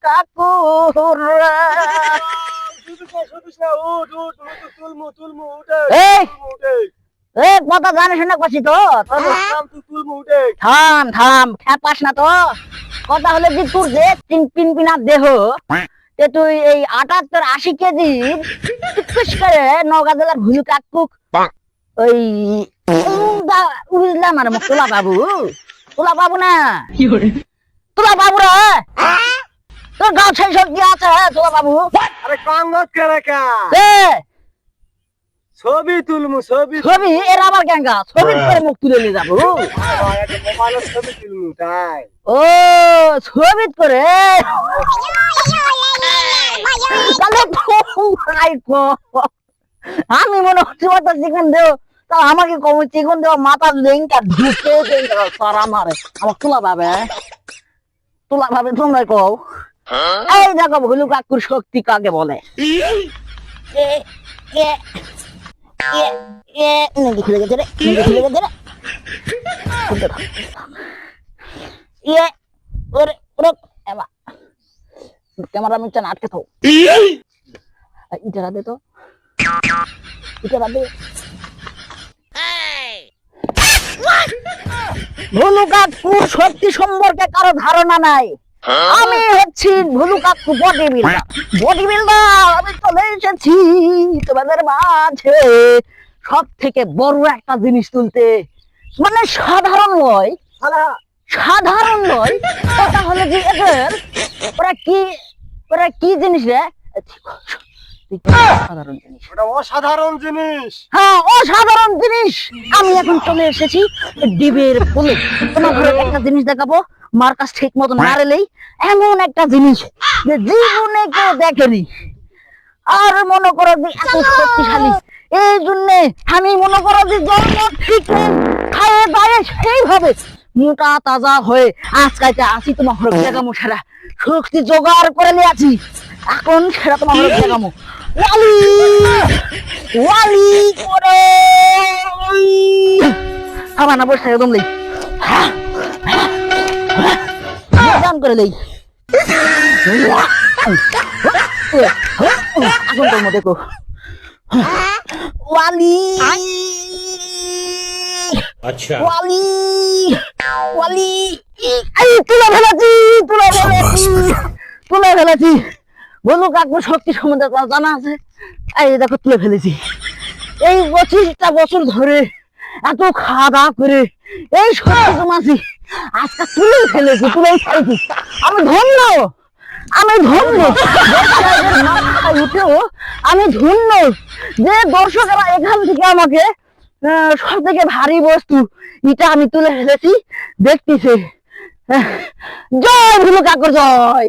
কাকুর কথা জানিস না কছি তো থাম থাম খেপাস না তো কথা হলে যে তোর যে পিন পিনার দেহ তুই এই ৭৮-৮০ কেজি করে নওগাঁ জেলার ভুলু কাকুক ওই বুঝলাম আর তোলা বাবু না তোলা বাবু রে তোর গাও সেই শক্তি আছে তোলা বাবু আরে কাঙ্গত করে কা ছবি তুলমু ছবি এর আবার গেঙ্গা ছবি করে মুখ তুলে নিয়ে যাবো মোবাইলে ছবি তুলমু তাই ও ছবি করে আমি মনে হচ্ছে চিকন দেও তা আমাকে কম চিকন দেওয়া মাথার লেঙ্কা ঢুকে সারা মারে আমার তোলা ভাবে তোমরা কও এই দেখো ভুলু কাকুর শক্তি কাকে বলে ক্যামেরা মিটার আটকে থাও ইটা দে তো ইটা দে ভুলু কাকুর শক্তি সম্পর্কে কারো ধারণা নাই আমি হচ্ছি ভুলু কাকু বডি বিল্ডার আমি চলে এসেছি তোমাদের মাঝে সব থেকে বড় একটা জিনিস তুলতে মানে সাধারণ নয় কথা হলো যে এদের ওরা কি জিনিস রে সাধারণ জিনিস ওটা অসাধারণ জিনিস হ্যাঁ অসাধারণ জিনিস আমি এখন চলে এসেছি ডিবের ফুলে তোমার ঘরে একটা জিনিস দেখাবো মার্কাস ঠিক মতো না রেলেই এমন একটা জিনিস যে জীবনে কেউ দেখেনি আর মনে করো যে এত শক্তিশালী এই জন্য আমি মনে করো যে জন্ম থেকে খায়ে দায়ে সেইভাবে মোটা তাজা হয়ে আজকাইতে আসি তোমার ঘরে দেখামো সেরা শক্তি জোগাড় করে নিয়ে আছি এখন সেটা তোমার ঘরে দেখামো ওয়ালি করে আমার না বসে একদম নেই দান করে দেই এখন তোর মধ্যে ওয়ালি আচ্ছা ওয়ালি তুলে ফেলেছি বলু কাকু শক্তি সম্বন্ধে জানা আছে এই দেখো তুলে ফেলেছি এই 25টা বছর ধরে এত খাওয়া দাওয়া করে এই শক্তি জমাছি আজকে তুলে ফেলেছি আমি ধন্য আমি ধন্য যে দর্শকেরা এখান থেকে আমাকে সব থেকে ভারী বস্তু এটা আমি তুলে ফেলেছি দেখতেছে জয় ভুলু কাকুর জয়।